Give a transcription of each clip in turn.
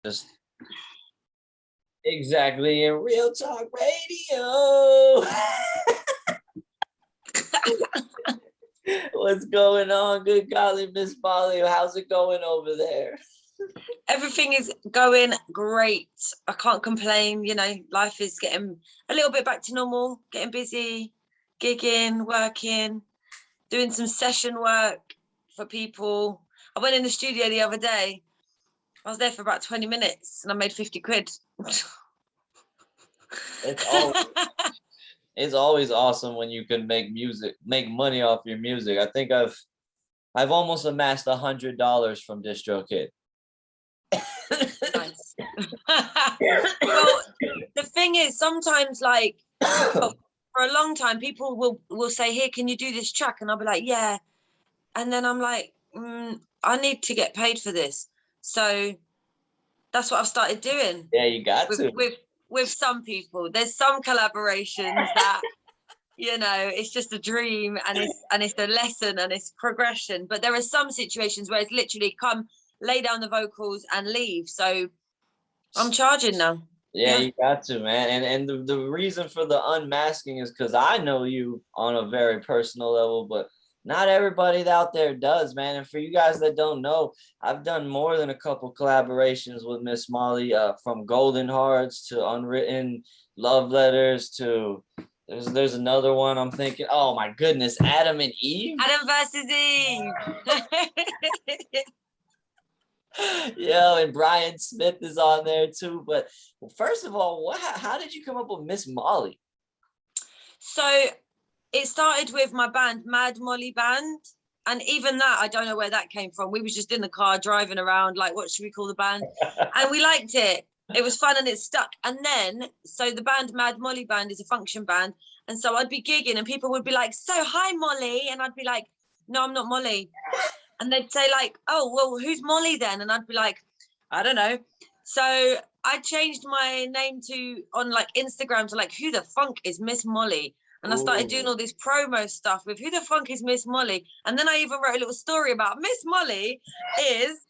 Just exactly in Real Talk Radio. What's going on? Good golly, Miss.Molly. How's it going over there? Everything is going great. I can't complain. You know, life is getting a little bit back to normal, getting busy, gigging, working, doing some session work for people. I went in the studio the other day. I was there for about 20 minutes and I made 50 quid. It's always awesome when you can make money off your music. I think I've almost amassed $100 from DistroKid. Nice. Well, the thing is, sometimes, like, for a long time, people will say, "Here, can you do this track?" And I'll be like, "Yeah," and then I'm like, "I need to get paid for this," so that's what I've started doing. Yeah, you got to. With some people. There's some collaborations that, you know, it's just a dream and it's a lesson and it's progression. But there are some situations where it's literally come, lay down the vocals and leave. So I'm charging now. Yeah, you got to, man. And the reason for the unmasking is because I know you on a very personal level, but not everybody out there does, man. And for you guys that don't know, I've done more than a couple collaborations with Miss.Molly, from Golden Hearts to Unwritten Love Letters to there's another one I'm thinking. Oh my goodness, Adam and Eve. Adam versus Eve. Yo, and Brian Smith is on there too. But first of all, how did you come up with Miss.Molly? So it started with my band, MS.Molly band. And even that, I don't know where that came from. We was just in the car driving around, like, what should we call the band? And we liked it. It was fun and it stuck. And then, so the band, MS.Molly band, is a function band. And so I'd be gigging and people would be like, "So, hi, Molly." And I'd be like, "No, I'm not Molly." And they'd say, like, "Oh, well, who's Molly then?" And I'd be like, "I don't know." So I changed my name on like Instagram to like, "Who the funk is Miss.Molly?" And I started doing all this promo stuff with "Who the funk is Miss.Molly?" And then I even wrote a little story about Miss.Molly is.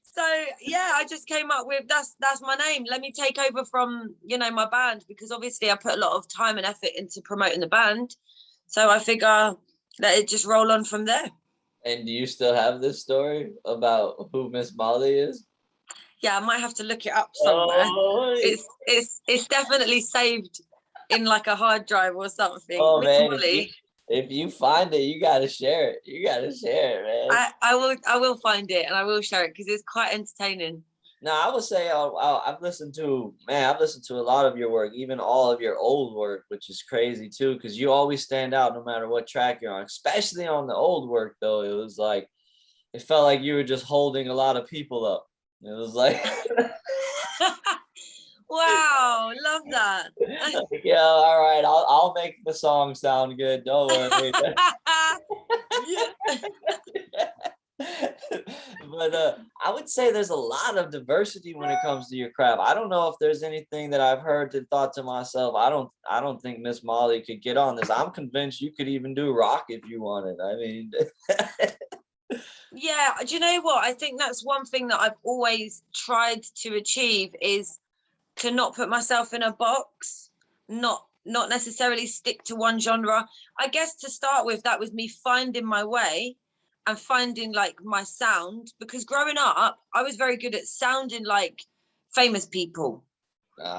So yeah, I just came up with that's my name. Let me take over from, you know, my band, because obviously I put a lot of time and effort into promoting the band. So I figure let it just roll on from there. And do you still have this story about who Miss.Molly is? Yeah, I might have to look it up somewhere. Oh, it's definitely saved in like a hard drive or something. Oh man, if you find it, you gotta share it. You gotta share it, man. I will find it and I will share it because it's quite entertaining. No, I would say I've listened to a lot of your work, even all of your old work, which is crazy too, because you always stand out no matter what track you're on, especially on the old work though. It was like, it felt like you were just holding a lot of people up. It was like wow, love that. Yeah, all right, I'll make the song sound good. Don't worry. But I would say there's a lot of diversity when it comes to your craft. I don't know if there's anything that I've heard and thought to myself, I don't think Miss.Molly could get on this. I'm convinced you could even do rock if you wanted. I mean, yeah, do you know what? I think that's one thing that I've always tried to achieve is to not put myself in a box, not necessarily stick to one genre. I guess to start with, that was me finding my way and finding like my sound, because growing up, I was very good at sounding like famous people.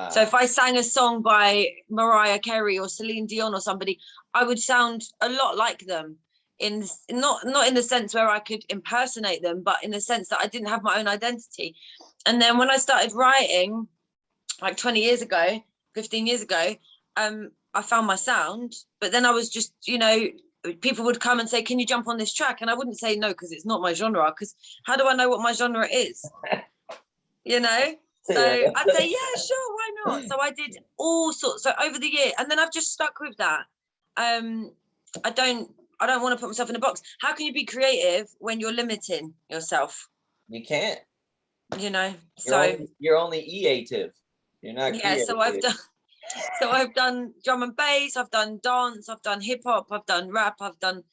So if I sang a song by Mariah Carey or Celine Dion or somebody, I would sound a lot like them. In not in the sense where I could impersonate them, but in the sense that I didn't have my own identity. And then when I started writing, like 20 years ago, 15 years ago, I found my sound. But then I was just, you know, people would come and say, "Can you jump on this track?" And I wouldn't say no, because it's not my genre. Because how do I know what my genre is? You know? So I'd say, yeah, sure, why not? So I did all sorts. So over the year, and then I've just stuck with that. I don't want to put myself in a box. How can you be creative when you're limiting yourself? You can't. You know, you're only creative. You're not creative. So I've done drum and bass, I've done dance, I've done hip hop, I've done rap, I've done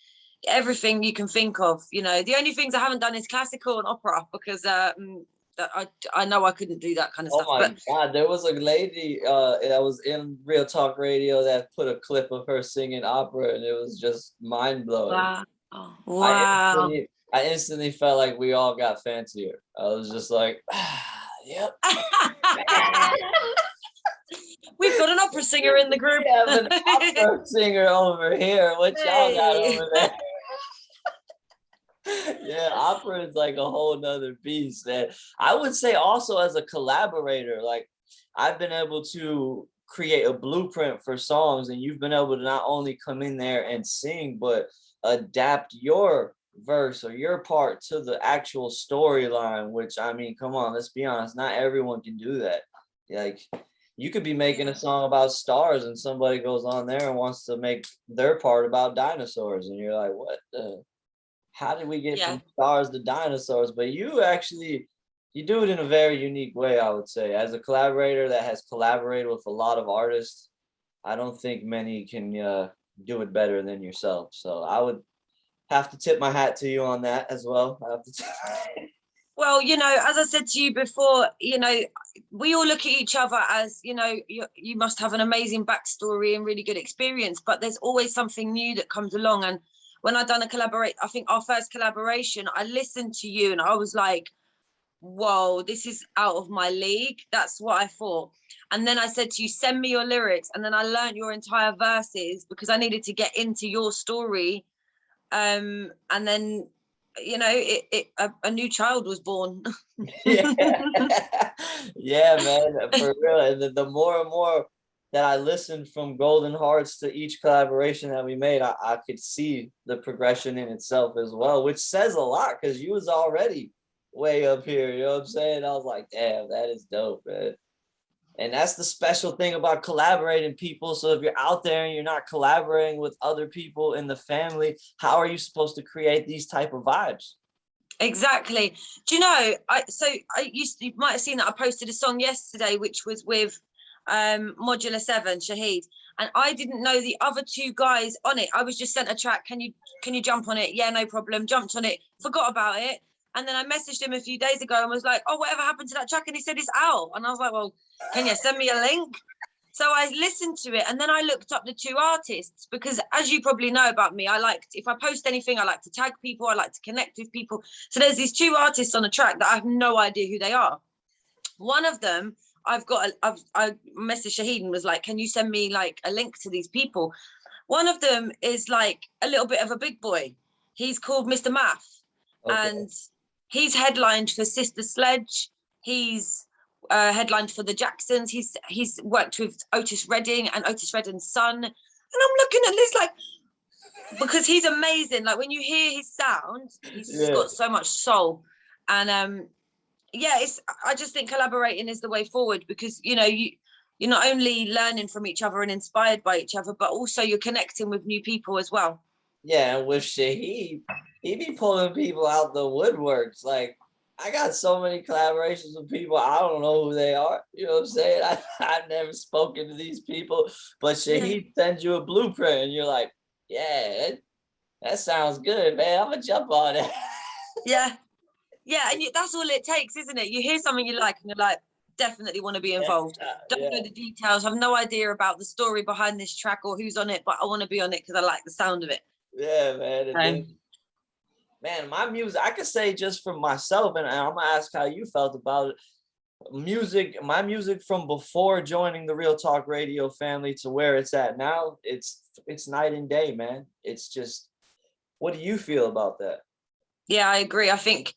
everything you can think of. You know, the only things I haven't done is classical and opera, because that I know I couldn't do that kind of Oh stuff. my But God, there was a lady that was in Real Talk Radio that put a clip of her singing opera, and it was just mind blowing. wow, oh, wow. I instantly felt like we all got fancier. I was just like, yep. We've got an opera singer in the group. We have an opera singer over here. What y'all got Hey. over there? Yeah, opera is like a whole nother beast. And I would say also as a collaborator, like I've been able to create a blueprint for songs, and you've been able to not only come in there and sing, but adapt your verse or your part to the actual storyline, which I mean, come on, let's be honest, not everyone can do that. Like you could be making a Yeah. song about stars and somebody goes on there and wants to make their part about dinosaurs, and you're like, what the, how did we get Yeah. from stars to dinosaurs? But you do it in a very unique way, I would say. As a collaborator that has collaborated with a lot of artists, I don't think many can do it better than yourself. So I would have to tip my hat to you on that as well. I have to Well, as I said to you before, we all look at each other as, you must have an amazing backstory and really good experience, but there's always something new that comes along. And when I think our first collaboration, I listened to you and I was like, whoa, this is out of my league. That's what I thought. And then I said to you, send me your lyrics. And then I learned your entire verses because I needed to get into your story. And then a new child was born. Yeah. Yeah, man, for real. And the more and more that I listened from Golden Hearts to each collaboration that we made, I could see the progression in itself as well, which says a lot because you was already way up here. You know what I'm saying? I was like, damn, that is dope, man. And that's the special thing about collaborating people. So if you're out there and you're not collaborating with other people in the family, how are you supposed to create these type of vibes? Exactly. Do you know, you might have seen that I posted a song yesterday which was with Modular 7 Shahid, and I didn't know the other two guys on it. I was just sent a track, can you jump on it? Yeah, no problem. Jumped on it, forgot about it, and then I messaged him a few days ago and was like, oh, whatever happened to that track? And he said it's out, and I was like, well, can you send me a link? So I listened to it, and then I looked up the two artists because, as you probably know about me, if I post anything, I like to tag people, I like to connect with people. So there's these two artists on a track that I have no idea who they are. One of them, I messaged Shahid and was like, can you send me like a link to these people? One of them is like a little bit of a big boy. He's called Mr. Math, Okay. and he's headlined for Sister Sledge. He's headlined for the Jacksons. He's worked with Otis Redding and Otis Redding's son. And I'm looking at this like, because he's amazing. Like when you hear his sound, he's got so much soul. And I just think collaborating is the way forward because you're not only learning from each other and inspired by each other, but also you're connecting with new people as well. Yeah, and with Shahid, he be pulling people out the woodworks. Like I got so many collaborations with people, I don't know who they are. You know what I'm saying? I've never spoken to these people, but Shahid sends you a blueprint and you're like, yeah, that sounds good, man. I'm gonna jump on it. Yeah. Yeah, and that's all it takes, isn't it? You hear something you like and you're like, definitely want to be involved. Don't know the details, have no idea about the story behind this track or who's on it, but I want to be on it because I like the sound of it. Yeah, man. And then, man, my music, I could say just for myself, and I'm gonna ask how you felt about it. My music from before joining the Real Talk Radio family to where it's at now, it's night and day, man. It's just, what do you feel about that? Yeah, I agree. I think,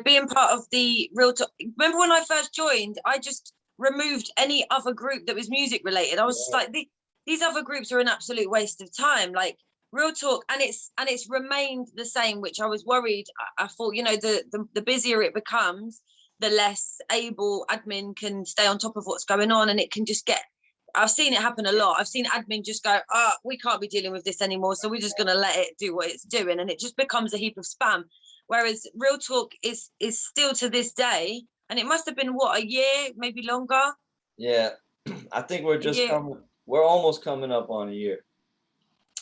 being part of the Real Talk, remember when I first joined, I just removed any other group that was music related. I was just like, these other groups are an absolute waste of time. Like Real Talk, and it's remained the same, which I was worried. I thought, the busier it becomes, the less able admin can stay on top of what's going on, and it can just get, I've seen it happen a lot. I've seen admin just go, we can't be dealing with this anymore, so we're just going to let it do what it's doing, and it just becomes a heap of spam. Whereas Real Talk is still to this day, and it must have been what, a year, maybe longer. Yeah, I think we're almost coming up on a year.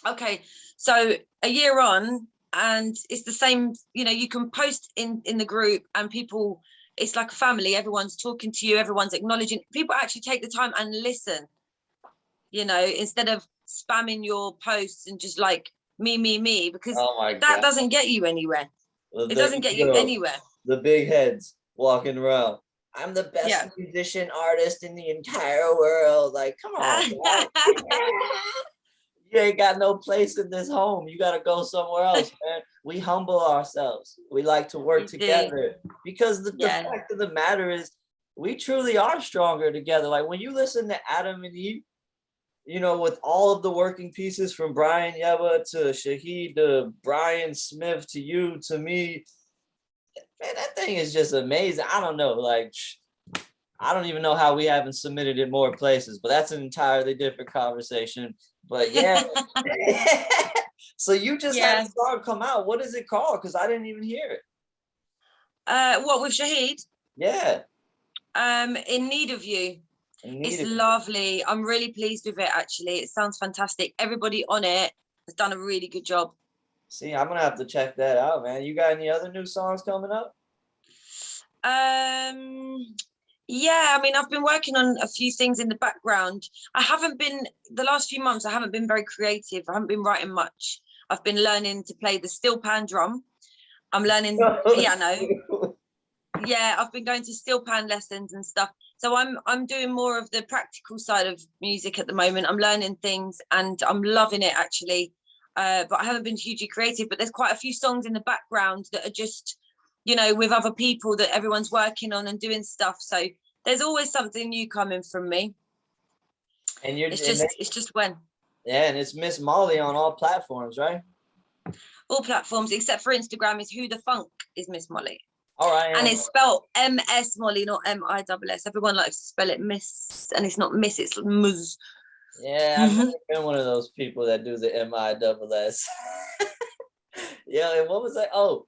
Okay, so a year on, and it's the same. You can post in the group, and people it's like a family. Everyone's talking to you, everyone's acknowledging. People actually take the time and listen, you know, instead of spamming your posts and just like me, because Oh my that God. doesn't get you anywhere. It doesn't get you ego, anywhere. the big heads walking around. I'm the best Yeah. musician artist in the entire world. Like, come on, man. You ain't got no place in this home. You got to go somewhere else, man. We humble ourselves. We like to work We do. together because the Yeah. fact of the matter is we truly are stronger together. Like when you listen to Adam and Eve, you know, with all of the working pieces from Brian Yeba to Shaheed to Brian Smith to you to me, man, that thing is just amazing. I don't know, like I don't even know how we haven't submitted it more places, but that's an entirely different conversation. But yeah. So you just had a Yeah. song come out. What is it called? Because I didn't even hear it. What with Shaheed? Yeah. In Need of You. I It's need it. lovely. I'm really pleased with it, actually. It sounds fantastic. Everybody on it has done a really good job. See, I'm gonna have to check that out, man. You got any other new songs coming up? Yeah, I mean, I've been working on a few things in the background. I haven't been, the last few months, I haven't been very creative. I haven't been writing much. I've been learning to play the steel pan drum. I'm learning piano. Yeah, I've been going to steel pan lessons and stuff. So I'm doing more of the practical side of music at the moment. I'm learning things and I'm loving it, actually. But I haven't been hugely creative, but there's quite a few songs in the background that are just, you know, with other people that everyone's working on and doing stuff. So there's always something new coming from me. And you're It's just when. yeah, and it's MS.Molly on all platforms, right? All platforms except for Instagram is Who the Funk is MS.Molly. All right. And it's spelled MS.Molly, not MISS. Everyone likes to spell it Miss, and it's not Miss, it's Ms. Yeah, I've never been one of those people that do the MISS. Yeah, and what was that? Oh,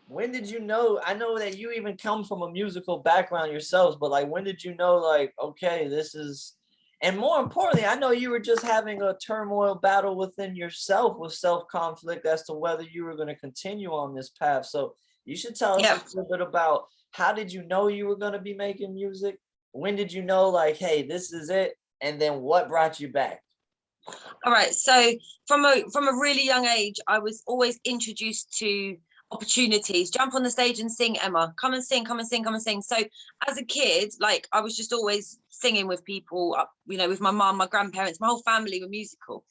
when did you know? I know that you even come from a musical background yourselves, but like, when did you know, like, okay, this is, and more importantly, I know you were just having a turmoil battle within yourself with self-conflict as to whether you were going to continue on this path. So you should tell us a Yeah. little bit about how did you know you were going to be making music? When did you know, like, hey, this is it? And then what brought you back? All right. So from a really young age, I was always introduced to opportunities. Jump on the stage and sing, Emma. Come and sing, come and sing, come and sing. So as a kid, like I was just always singing with people, you know, with my mum, my grandparents, my whole family were musical.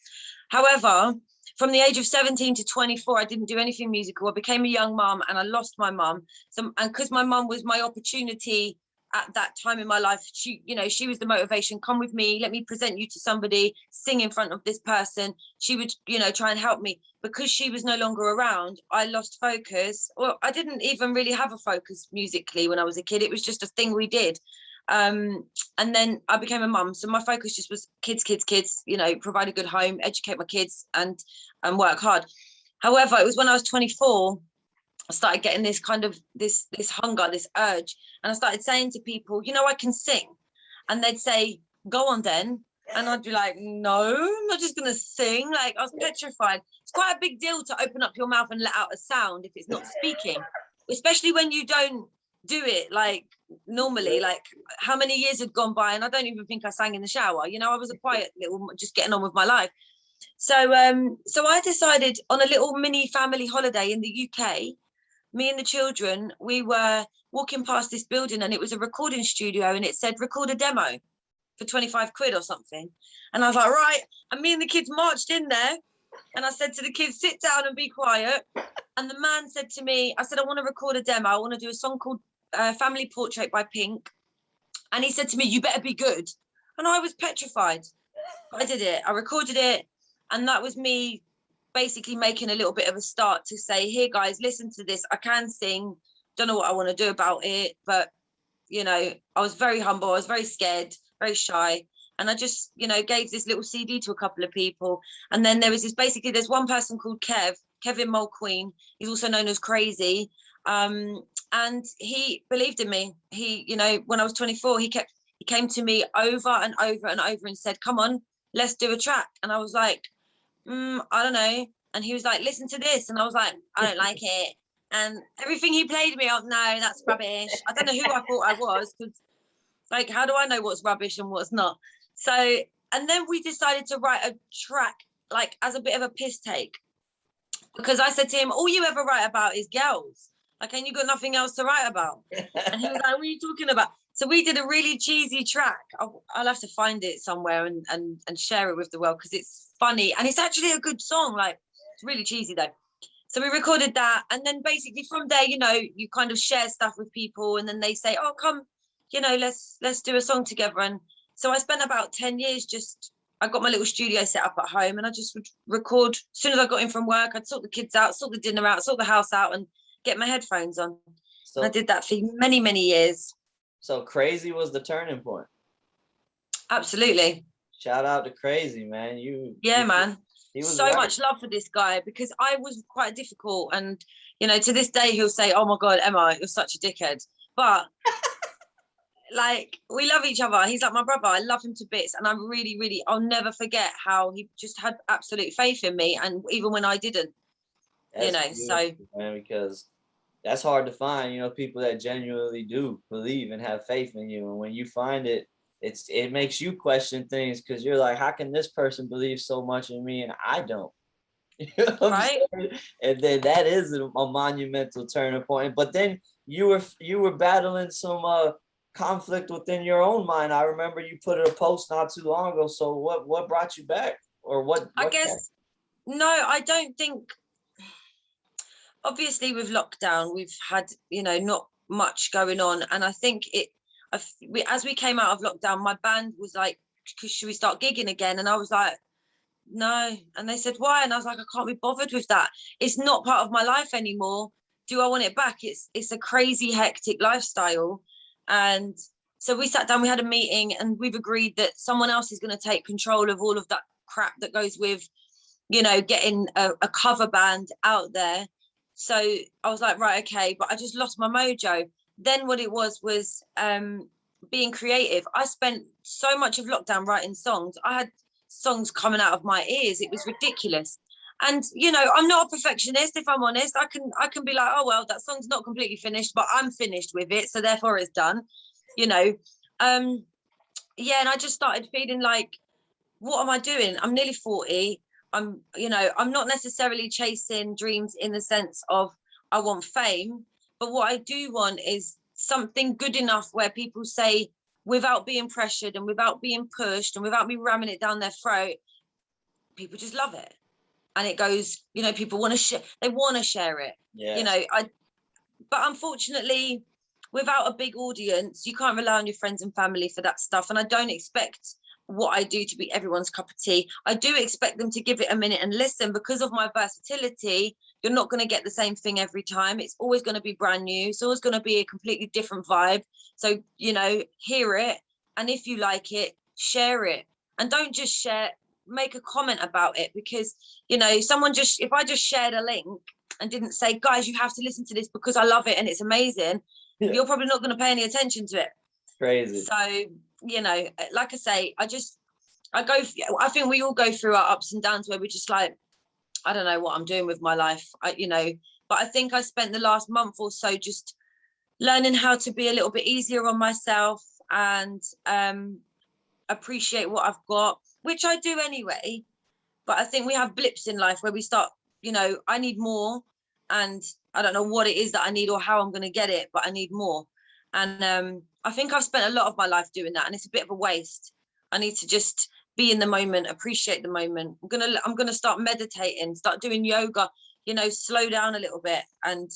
However, from the age of 17 to 24, I didn't do anything musical. I became a young mum and I lost my mum. So, and because my mum was my opportunity at that time in my life, she, you know, she was the motivation. Come with me, let me present you to somebody, sing in front of this person. She would, you know, try and help me. Because she was no longer around, I lost focus. Well, I didn't even really have a focus musically when I was a kid. It was just a thing we did. And then I became a mum, so my focus just was kids, you know, provide a good home, educate my kids, and work hard. However, it was when I was 24 I started getting this kind of this hunger, this urge, and I started saying to people, you know, I can sing, and they'd say, go on then. And I'd be like, no, I'm not just gonna sing. Like, I was petrified. It's quite a big deal to open up your mouth and let out a sound if it's not speaking, especially when you don't do it like normally. Like, how many years had gone by and I don't even think I sang in the shower. You know, I was a quiet little, just getting on with my life. So so I decided on a little mini family holiday in the UK, me and the children, we were walking past this building and it was a recording studio and it said record a demo for 25 quid or something. And I was like, right. And me and the kids marched in there and I said to the kids, sit down and be quiet. And the man said to me, I said, I want to record a demo. I want to do a song called Family Portrait by Pink. And he said to me, you better be good. And I was petrified. But I did it. I recorded it. And that was me basically making a little bit of a start to say, here guys, listen to this. I can sing. Don't know what I want to do about it. But, you know, I was very humble. I was very scared, very shy. And I just, you know, gave this little CD to a couple of people. And then there was this, basically, there's one person called Kevin Mulqueen. He's also known as Crazy. And he believed in me. He, you know, when I was 24, he came to me over and over and over and said, come on, let's do a track. And I was like, I don't know. And he was like, listen to this. And I was like, I don't like it. And everything he played me, oh no, that's rubbish. I don't know who I thought I was, because like, how do I know what's rubbish and what's not? So, and then we decided to write a track like as a bit of a piss take, because I said to him, all you ever write about is girls. Like, and you got nothing else to write about. And he was like, what are you talking about? So we did a really cheesy track. I'll have to find it somewhere and share it with the world, because it's funny. And it's actually a good song. Like, it's really cheesy though. So we recorded that. And then basically from there, you know, you kind of share stuff with people, and then they say, oh, come, you know, let's do a song together. And so I spent about 10 years I got my little studio set up at home, and I just would record. As soon as I got in from work, I'd sort the kids out, sort the dinner out, sort the house out, and get my headphones on. So I did that for many, many years. So Crazy was the turning point. Absolutely. Shout out to Crazy, man. Yeah, man. He was so right. much love for this guy, because I was quite difficult, and you know, to this day he'll say, oh my God, Emma, you're such a dickhead. But like, we love each other. He's like my brother. I love him to bits, and I'm really, really, I'll never forget how he just had absolute faith in me, and even when I didn't. That's So, man, because that's hard to find, you know, people that genuinely do believe and have faith in you. And when you find it, it makes you question things, because you're like, how can this person believe so much in me and I don't? You know what I'm right? saying? And then that is a monumental turning point. But then you were battling some conflict within your own mind. I remember you put a post not too long ago. So what brought you back, or what? I guess, no, I don't think, obviously with lockdown, we've had, you know, not much going on. And I think as we came out of lockdown, my band was like, should we start gigging again? And I was like, no. And they said, why? And I was like, I can't be bothered with that. It's not part of my life anymore. Do I want it back? It's a crazy, hectic lifestyle. And so we sat down, we had a meeting, and we've agreed that someone else is going to take control of all of that crap that goes with, you know, getting a cover band out there. So I was like, right, okay, but I just lost my mojo. Then what it was being creative. I spent so much of lockdown writing songs. I had songs coming out of my ears. It was ridiculous. And you know, I'm not a perfectionist. If I'm honest, I can be like, oh well, that song's not completely finished, but I'm finished with it, so therefore it's done. You know, yeah. And I just started feeling like, what am I doing? I'm nearly 40. I'm not necessarily chasing dreams in the sense of I want fame, but what I do want is something good enough where people say, without being pressured and without being pushed and without me ramming it down their throat, people just love it. And it goes, you know, people want to share, they want to share it. Yes. You know, but unfortunately, without a big audience, you can't rely on your friends and family for that stuff. And I don't expect what I do to be everyone's cup of tea. I do expect them to give it a minute and listen. Because of my versatility, you're not going to get the same thing every time. It's always going to be brand new. It's always going to be a completely different vibe. So, you know, hear it. And if you like it, share it. And don't just share, make a comment about it. Because, you know, if I just shared a link and didn't say, guys, you have to listen to this because I love it and it's amazing, you're probably not going to pay any attention to it. Crazy. So, you know, like I say, I think we all go through our ups and downs where we're just like, I don't know what I'm doing with my life, but I think I spent the last month or so just learning how to be a little bit easier on myself and appreciate what I've got, which I do anyway. But I think we have blips in life where we start, you know, I need more, and I don't know what it is that I need or how I'm going to get it, but I need more. And I think I've spent a lot of my life doing that, and it's a bit of a waste. I need to just be in the moment, appreciate the moment. I'm gonna start meditating, start doing yoga, you know, slow down a little bit and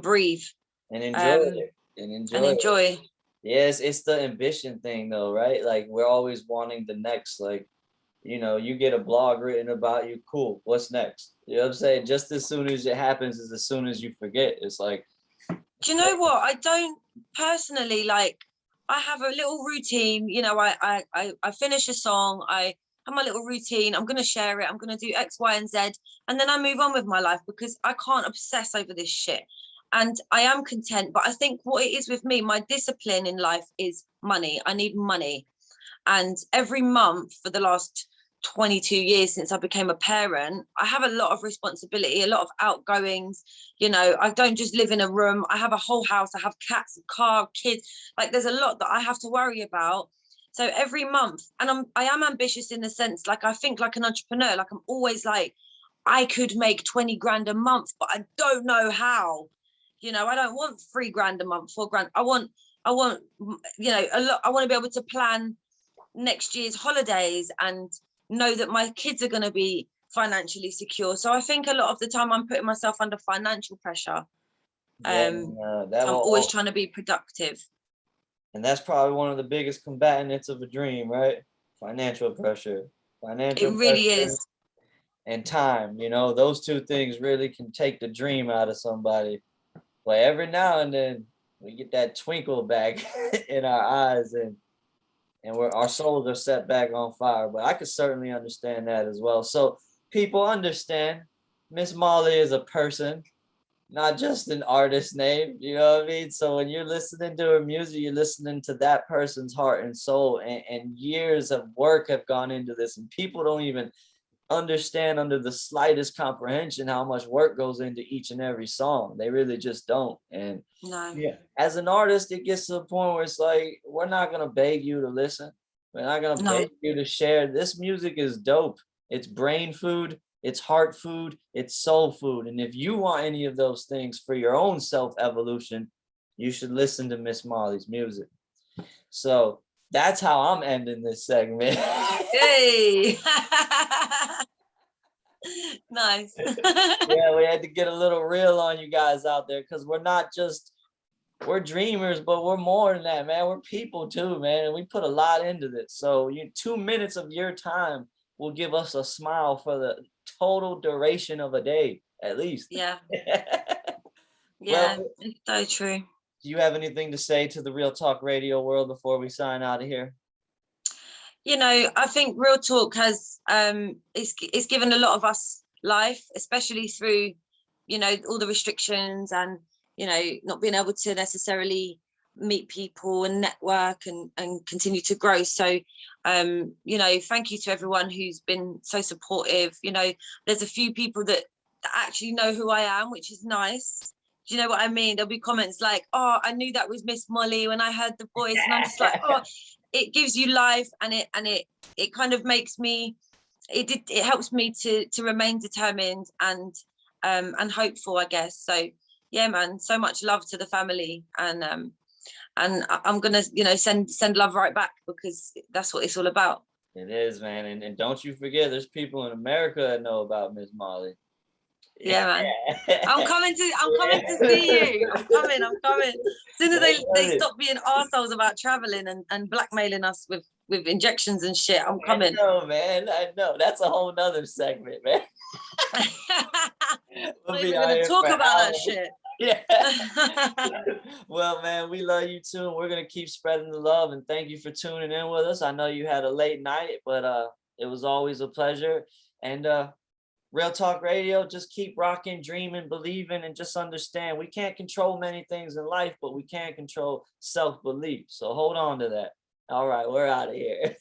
breathe and enjoy it and enjoy. It. Yes, it's the ambition thing though, right? Like, we're always wanting the next, like, you know, you get a blog written about you, cool, what's next? You know what I'm saying? Just as soon as it happens is as soon as you forget. It's like, do you know what? I don't personally, like, I have a little routine, you know, I finish a song, I have my little routine, I'm going to share it, I'm going to do X, Y, and Z, and then I move on with my life because I can't obsess over this shit. And I am content, but I think what it is with me, my discipline in life is money. I need money. And every month for the last 22 years since I became a parent, I have a lot of responsibility, a lot of outgoings. You know, I don't just live in a room. I have a whole house. I have cats, a car, kids. Like there's a lot that I have to worry about. So every month, and I am ambitious in the sense, like I think like an entrepreneur, like I'm always like, I could make 20 grand a month, but I don't know how. You know, I don't want 3 grand a month, 4 grand. I want, you know, a lot. I want to be able to plan next year's holidays and know that my kids are going to be financially secure. So I think a lot of the time I'm putting myself under financial pressure. Yeah, that So I'm always trying to be productive. and that's probably one of the biggest combatants of a dream, right? Financial pressure, It financial really pressure, is. and time. You know, those two things really can take the dream out of somebody. But every now and then we get that twinkle back in our eyes, and our souls are set back on fire. But I could certainly understand that as well. So people understand Miss.Molly is a person, not just an artist name, you know what I mean? So when you're listening to her music, you're listening to that person's heart and soul, and years of work have gone into this, and people don't even understand under the slightest comprehension how much work goes into each and every song. They really just don't. And No. yeah, as an artist, it gets to the point where it's like, we're not gonna beg you to listen. We're not gonna No. beg you to share. This music is dope. It's brain food, it's heart food, it's soul food. And if you want any of those things for your own self evolution, you should listen to Miss.Molly's music. So that's how I'm ending this segment. Hey. Nice. Yeah, we had to get a little real on you guys out there, because we're dreamers, but we're more than that, man. We're people too, man, and we put a lot into this. So 2 minutes of your time will give us a smile for the total duration of a day, at least. Yeah. Well, Yeah, it's so true. do you have anything to say to the Real Talk Radio world before we sign out of here? You know, I think Real Talk has it's given a lot of us life, especially through, you know, all the restrictions and, you know, not being able to necessarily meet people and network and continue to grow. So you know, thank you to everyone who's been so supportive. You know, there's a few people that actually know who I am, which is nice. Do you know what I mean? There'll be comments like, oh, I knew that was Miss.Molly when I heard the voice. And I'm just like, oh, it gives you life, and it kind of makes me, it helps me to remain determined and hopeful, I guess. So yeah, man, so much love to the family, and I'm gonna, you know, send love right back, because that's what it's all about. It is, man. And don't you forget, there's people in America that know about Miss.Molly. Yeah, man. I'm coming to see you. I'm coming. As soon as they stop being arseholes about traveling and blackmailing us with injections and shit, I'm coming. I know, man. I know. That's a whole nother segment, man. We're gonna talk about that shit. Yeah. Well, man, we love you too, and we're gonna keep spreading the love. And thank you for tuning in with us. I know you had a late night, but it was always a pleasure. And Real Talk Radio, just keep rocking, dreaming, believing, and just understand we can't control many things in life, but we can control self-belief. So hold on to that. All right, we're out of here.